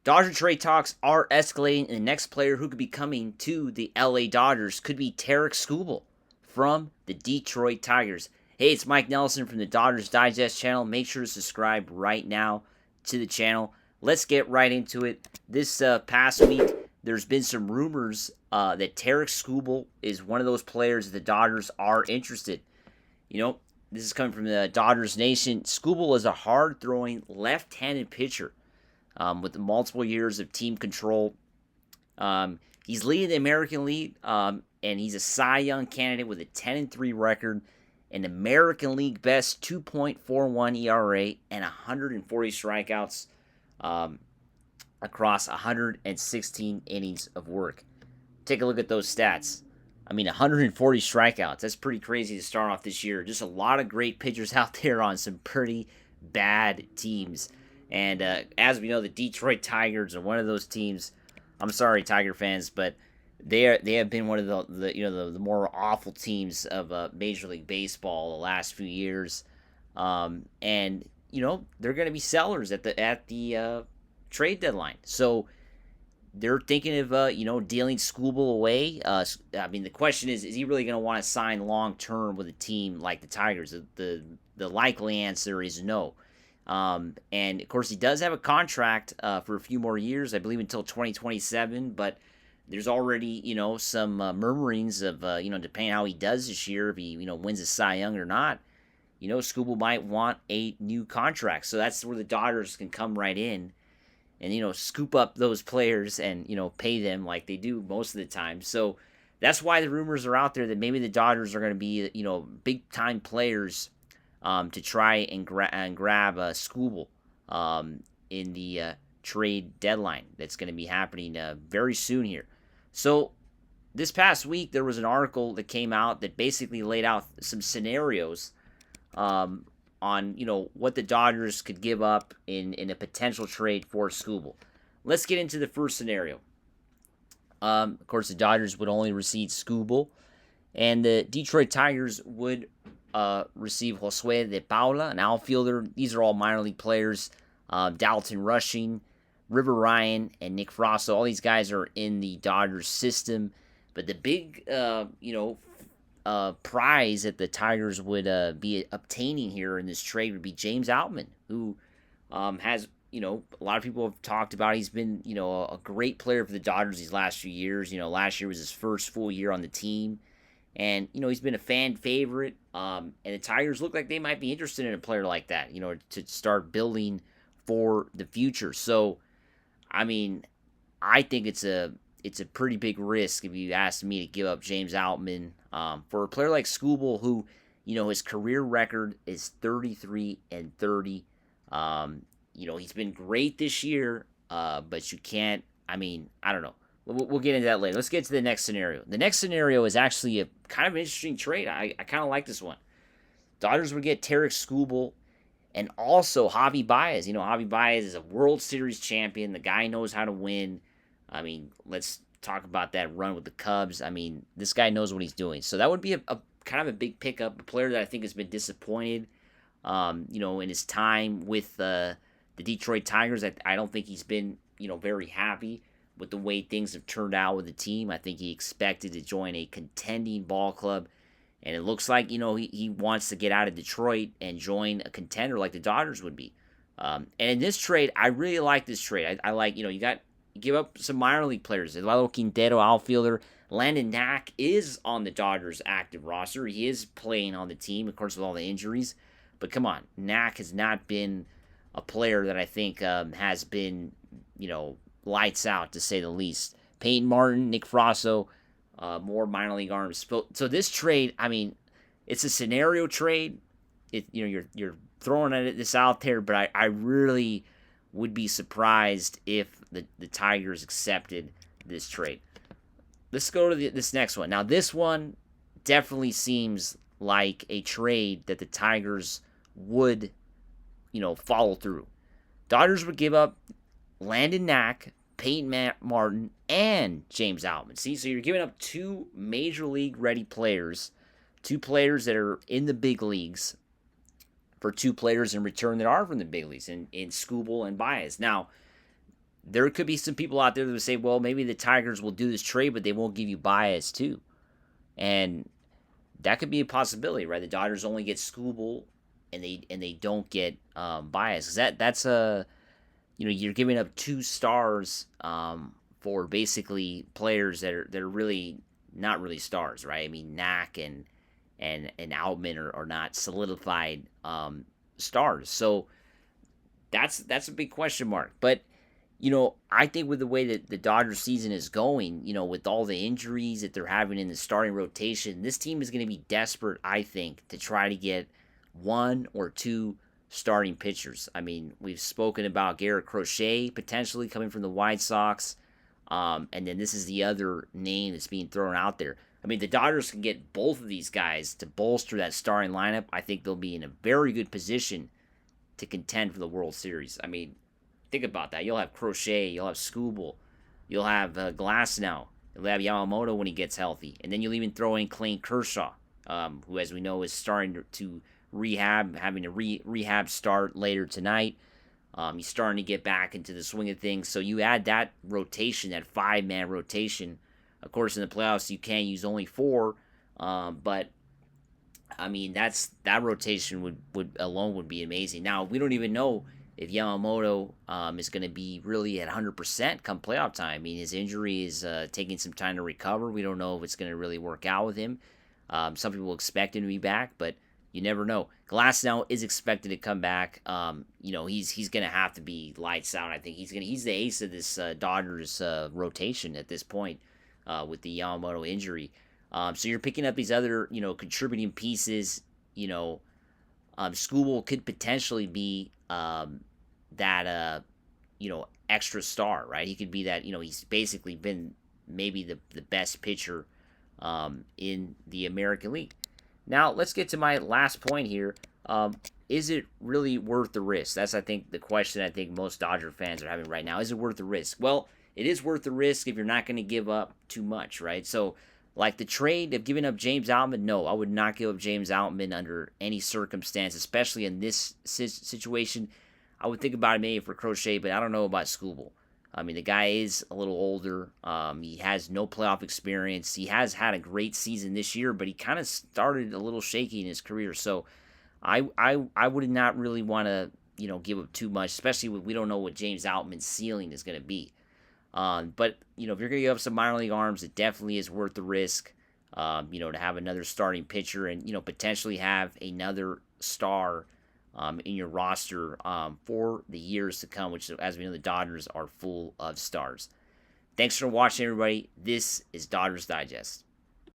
Dodger trade talks are escalating, and the next player who could be coming to the LA Dodgers could be Tarik Skubal from the Detroit Tigers. Hey, it's Mike Nelson from the Dodgers Digest channel. Make sure to subscribe right now to the channel. Let's get right into it. This past week, there's been some rumors that Tarik Skubal is one of those players that the Dodgers are interested. You know, this is coming from the Dodgers Nation. Skubal is a hard-throwing, left-handed pitcher with multiple years of team control. He's leading the American League, and he's a Cy Young candidate with a 10-3 record, an American League best 2.41 ERA, and 140 strikeouts across 116 innings of work. Take a look at those stats. I mean, 140 strikeouts. That's pretty crazy to start off this year. Just a lot of great pitchers out there on some pretty bad teams. And as we know, the Detroit Tigers are one of those teams. I'm sorry, Tiger fans, but they have been one of the more awful teams of Major League Baseball the last few years. And they're going to be sellers at the trade deadline. So they're thinking of dealing Skubal away. I mean, the question is he really going to want to sign long term with a team like the Tigers? The likely answer is no. And of course, he does have a contract for a few more years, I believe until 2027. But there's already some murmurings of depending how he does this year, if he wins a Cy Young or not. Skubal might want a new contract, so that's where the Dodgers can come right in and scoop up those players and pay them like they do most of the time. So that's why the rumors are out there that maybe the Dodgers are going to be big time players to try and grab Skubal in the trade deadline that's going to be happening very soon here. So this past week there was an article that came out that basically laid out some scenarios on what the Dodgers could give up in a potential trade for Skubal. Let's get into the first scenario. Of course, the Dodgers would only receive Skubal, and the Detroit Tigers would receive Josue de Paula, an outfielder. These are all minor league players. Dalton Rushing, River Ryan, and Nick Frosso. All these guys are in the Dodgers system. But the big, prize that the Tigers would be obtaining here in this trade would be James Outman, who has, a lot of people have talked about. He's been, a great player for the Dodgers these last few years. Last year was his first full year on the team. And, he's been a fan favorite. And the Tigers look like they might be interested in a player like that, to start building for the future. So, I mean, I think it's a pretty big risk if you ask me to give up James Outman for a player like Skubal, who, his career record is 33-30. He's been great this year, but you can't. I mean, I don't know. We'll get into that later. Let's get to the next scenario. The next scenario is actually a kind of interesting trade. I kind of like this one. Dodgers would get Tarik Skubal and also Javi Baez. Javi Baez is a World Series champion. The guy knows how to win. I mean, let's talk about that run with the Cubs. I mean, this guy knows what he's doing. So that would be a kind of a big pickup, a player that I think has been disappointed, in his time with the Detroit Tigers. I don't think he's been, very happy with the way things have turned out with the team. I think he expected to join a contending ball club, and it looks like, he wants to get out of Detroit and join a contender like the Dodgers would be. And in this trade, I really like this trade. I like, you give up some minor league players. Eduardo Quintero, outfielder. Landon Knack is on the Dodgers active roster. He is playing on the team, of course, with all the injuries. But come on, Knack has not been a player that I think has been, lights out, to say the least. Peyton Martin, Nick Frosso, more minor league arms. So this trade, I mean, it's a scenario trade. You're throwing this out there, but I really would be surprised if the Tigers accepted this trade. Let's go to this next one. Now, this one definitely seems like a trade that the Tigers would, follow through. Dodgers would give up Landon Knack, Peyton Martin, and James Outman. See, so you're giving up two major league ready players, two players that are in the big leagues, for two players in return that are from the big leagues, in Skubal and Baez. Now, there could be some people out there that would say, well, maybe the Tigers will do this trade, but they won't give you Baez too. And that could be a possibility, right? The Dodgers only get Skubal, and they don't get Baez, because that's a, you're giving up 2 stars for basically players that are really not really stars, right? I mean, Knack and Outman are not solidified stars, so that's a big question mark. But I think with the way that the Dodgers season is going, with all the injuries that they're having in the starting rotation, this team is going to be desperate, I think, to try to get 1 or 2 starting pitchers. I mean, we've spoken about Garrett Crochet potentially coming from the White Sox, and then this is the other name that's being thrown out there. I mean, the Dodgers can get both of these guys to bolster that starting lineup. I think they'll be in a very good position to contend for the World Series. I mean, think about that. You'll have Crochet, you'll have Skubal, you'll have Glasnow, you'll have Yamamoto when he gets healthy, and then you'll even throw in Clayton Kershaw, who, as we know, is starting to rehab, having a rehab start later tonight. He's starting to get back into the swing of things. So you add that rotation, that 5-man rotation. Of course, in the playoffs, you can't use only 4, but I mean, that rotation would be amazing. Now, we don't even know if Yamamoto is going to be really at 100% come playoff time. I mean, his injury is taking some time to recover. We don't know if it's going to really work out with him. Some people expect him to be back, but you never know. Glasnow is expected to come back. He's going to have to be lights out. I think he's the ace of this Dodgers rotation at this point with the Yamamoto injury. So you're picking up these other contributing pieces. Skubal could potentially be that extra star, right? He could be that. He's basically been maybe the best pitcher in the American League. Now, let's get to my last point here. Is it really worth the risk? That's, I think, the question I think most Dodger fans are having right now. Is it worth the risk? Well, it is worth the risk if you're not going to give up too much, right? So, like the trade of giving up James Outman, no, I would not give up James Outman under any circumstance, especially in this situation. I would think about it maybe for Crochet, but I don't know about Skubal. I mean, the guy is a little older. He has no playoff experience. He has had a great season this year, but he kind of started a little shaky in his career. So I would not really want to, give up too much, especially when we don't know what James Outman's ceiling is going to be. But, if you're going to give up some minor league arms, it definitely is worth the risk, to have another starting pitcher and, potentially have another star in your roster for the years to come, which, as we know, the Dodgers are full of stars. Thanks for watching, everybody. This is Dodgers Digest.